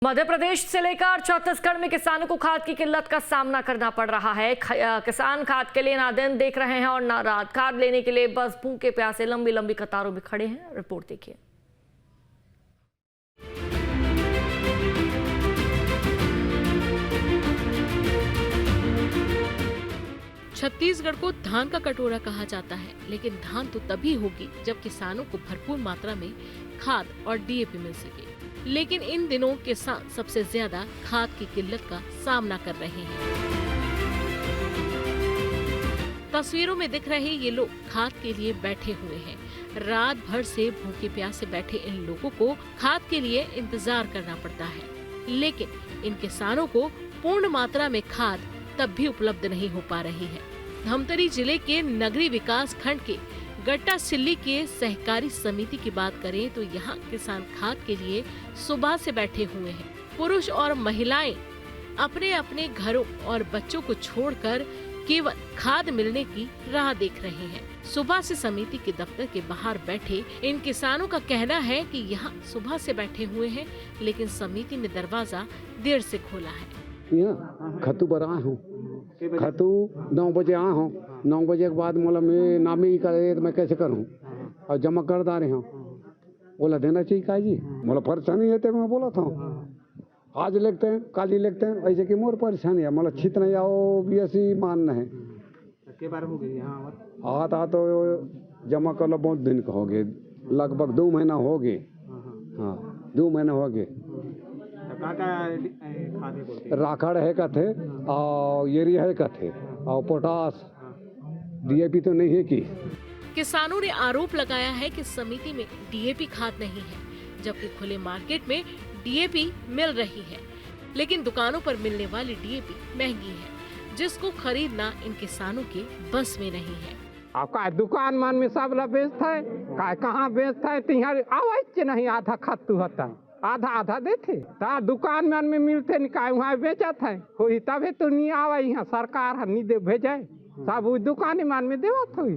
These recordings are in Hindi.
मध्य प्रदेश से लेकर छत्तीसगढ़ में किसानों को खाद की किल्लत का सामना करना पड़ रहा है। किसान खाद के लिए ना दिन देख रहे हैं और ना रात। खाद लेने के लिए बस भूखे प्यासे लंबी लंबी कतारों में खड़े हैं। रिपोर्ट देखिए। छत्तीसगढ़ को धान का कटोरा कहा जाता है, लेकिन धान तो तभी होगी जब किसानों को भरपूर मात्रा में खाद और डीएपी मिल सके। लेकिन इन दिनों किसान सबसे ज्यादा खाद की किल्लत का सामना कर रहे हैं। तस्वीरों में दिख रहे ये लोग खाद के लिए बैठे हुए हैं। रात भर से भूखे प्यासे बैठे इन लोगों को खाद के लिए इंतजार करना पड़ता है, लेकिन इन किसानों को पूर्ण मात्रा में खाद तब भी उपलब्ध नहीं हो पा रही है। धमतरी जिले के नगरी विकास खंड के गट्टा सिल्ली के सहकारी समिति की बात करें तो यहाँ किसान खाद के लिए सुबह से बैठे हुए हैं। पुरुष और महिलाएं अपने अपने घरों और बच्चों को छोड़कर केवल खाद मिलने की राह देख रहे हैं। सुबह से समिति के दफ्तर के बाहर बैठे इन किसानों का कहना है कि यहाँ सुबह से बैठे हुए हैं, लेकिन समिति ने दरवाजा देर से खोला है। खतु पर आया हूँ, खतु 9 बजे आया हूँ। 9 बजे के बाद मोला मैं नामी करे तो मैं कैसे करूँ और जमा कर दा रहे हूँ। बोला देना चाहिए का जी, मोला परेशानी है तो मैं बोला था आज लिखते हैं काली लिखते हैं, ऐसे कि मोर परेशानी है। मोला छित नहीं आओ भी ऐसी मानना है के बार हो गई आता तो जमा कर लो। बहुत दिन का हो गए, लगभग 2 महीना हो गए। हाँ 2 महीना हो गए। राखड़ है का थे और यूरिया है का थे और पोटास डीएपी तो नहीं है की। किसानों ने आरोप लगाया है कि समिति में डीएपी खाद नहीं है, जबकि खुले मार्केट में डीएपी मिल रही है, लेकिन दुकानों पर मिलने वाली डीएपी महंगी है, जिसको खरीदना इन किसानों के बस में नहीं है। आपका दुकान मान में सब बेचता है, कहाँ बेचता है तिहार आवाज नहीं। आधा खत्तू होता है, आधा आधा देते ता दुकान में मिलते निकाय वहाँ बेचा था कोई, तबे तो नहीं आवा यहाँ सरकार नहीं दे भेजे सब वो दुकान मान में देवा थी।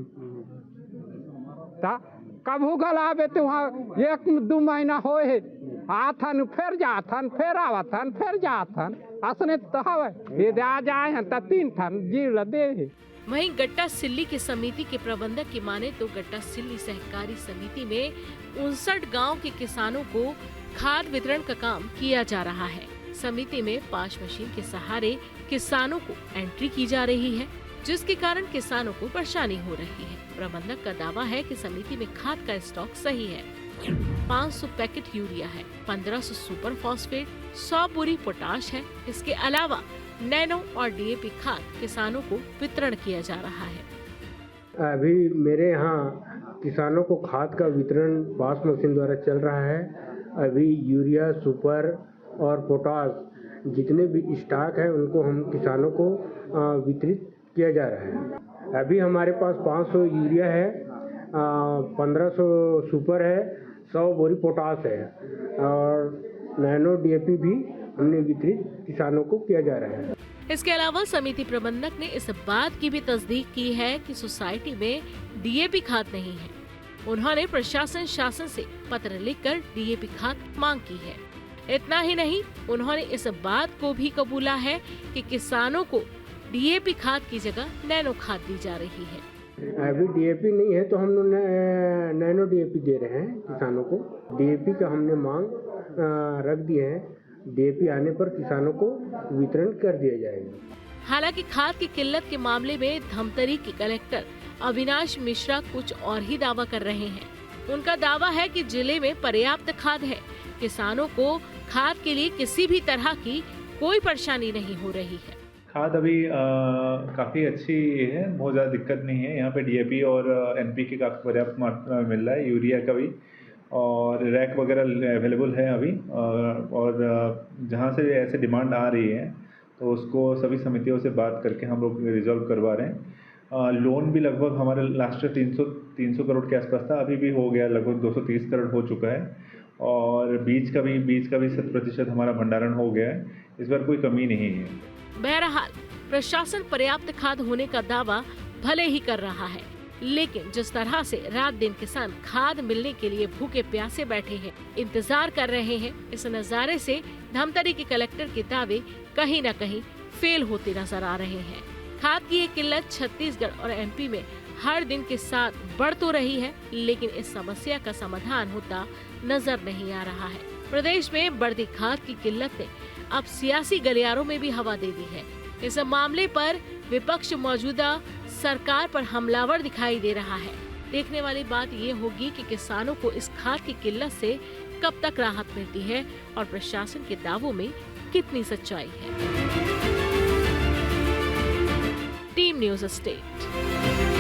कब हो गल आवे तो वहाँ 1-2 महीना हो आथन फिर जाथन फिर आवथन फिर जाथन असने तो हवे ये आ जाए तो 3 ठन जीव दे। वहीं गट्टा सिल्ली की समिति के प्रबंधक की माने तो गट्टा सिल्ली सहकारी समिति में 59 गांव के किसानों को खाद वितरण का काम किया जा रहा है। समिति में 5 मशीन के सहारे किसानों को एंट्री की जा रही है, जिसके कारण किसानों को परेशानी हो रही है। प्रबंधक का दावा है कि समिति में खाद का स्टॉक सही है। 500 पैकेट यूरिया है, 1500 सुपर फॉस्फेट, 100 बोरी पोटाश है। इसके अलावा नैनो और डीएपी खाद किसानों को वितरण किया जा रहा है। अभी मेरे यहाँ किसानों को खाद का वितरण 5 मशीन द्वारा चल रहा है। अभी यूरिया सुपर और पोटाश जितने भी स्टॉक है उनको हम किसानों को वितरित किया जा रहा है। अभी हमारे पास 500 यूरिया है, 1500 सुपर है, 100 बोरी पोटाश है और नैनो डीएपी भी हमने वितरित किसानों को किया जा रहा है। इसके अलावा समिति प्रबंधक ने इस बात की भी तस्दीक की है कि सोसाइटी में डीएपी खाद नहीं है। उन्होंने प्रशासन शासन से पत्र लिखकर डीएपी खाद मांग की है। इतना ही नहीं, उन्होंने इस बात को भी कबूला है कि किसानों को डीएपी खाद की जगह नैनो खाद दी जा रही है। अभी डीएपी नहीं है तो हम लोग नैनो डीएपी दे रहे हैं किसानों को। डीएपी का हमने मांग रख दिए है, डीएपी आने पर किसानों को वितरण कर दिया जाएगा। हालांकि खाद की किल्लत के मामले में धमतरी के कलेक्टर अविनाश मिश्रा कुछ और ही दावा कर रहे हैं। उनका दावा है कि जिले में पर्याप्त खाद है, किसानों को खाद के लिए किसी भी तरह की कोई परेशानी नहीं हो रही है। खाद अभी काफ़ी अच्छी है, बहुत ज़्यादा दिक्कत नहीं है। यहाँ पे डीएपी और एनपीके काफ़ी पर्याप्त मात्रा में मिल रहा है, यूरिया का भी, और रैक वगैरह अवेलेबल है अभी। और जहाँ से ऐसे डिमांड आ रही है तो उसको सभी समितियों से बात करके हम लोग रिजॉल्व करवा रहे हैं। लोन भी लगभग हमारे लास्ट 300 करोड़ के आसपास था, अभी भी हो गया, लगभग 230 करोड़ हो चुका है। और बीज का भी 100% हमारा भंडारण हो गया है, इस बार कोई कमी नहीं है। बहरहाल प्रशासन पर्याप्त खाद होने का दावा भले ही कर रहा है, लेकिन जिस तरह से रात दिन किसान खाद मिलने के लिए भूखे प्यासे बैठे हैं, इंतजार कर रहे हैं, इस नजारे से धमतरी के कलेक्टर के दावे कहीं न कहीं फेल होते नजर आ रहे हैं। खाद की ये किल्लत छत्तीसगढ़ और एमपी में हर दिन के साथ बढ़ तो रही है, लेकिन इस समस्या का समाधान होता नजर नहीं आ रहा है। प्रदेश में बढ़ती खाद की किल्लत ने अब सियासी गलियारों में भी हवा दे दी है। इस मामले पर विपक्ष मौजूदा सरकार पर हमलावर दिखाई दे रहा है। देखने वाली बात ये होगी कि किसानों को इस खाद की किल्लत से कब तक राहत मिलती है और प्रशासन के दावों में कितनी सच्चाई है। Team news state.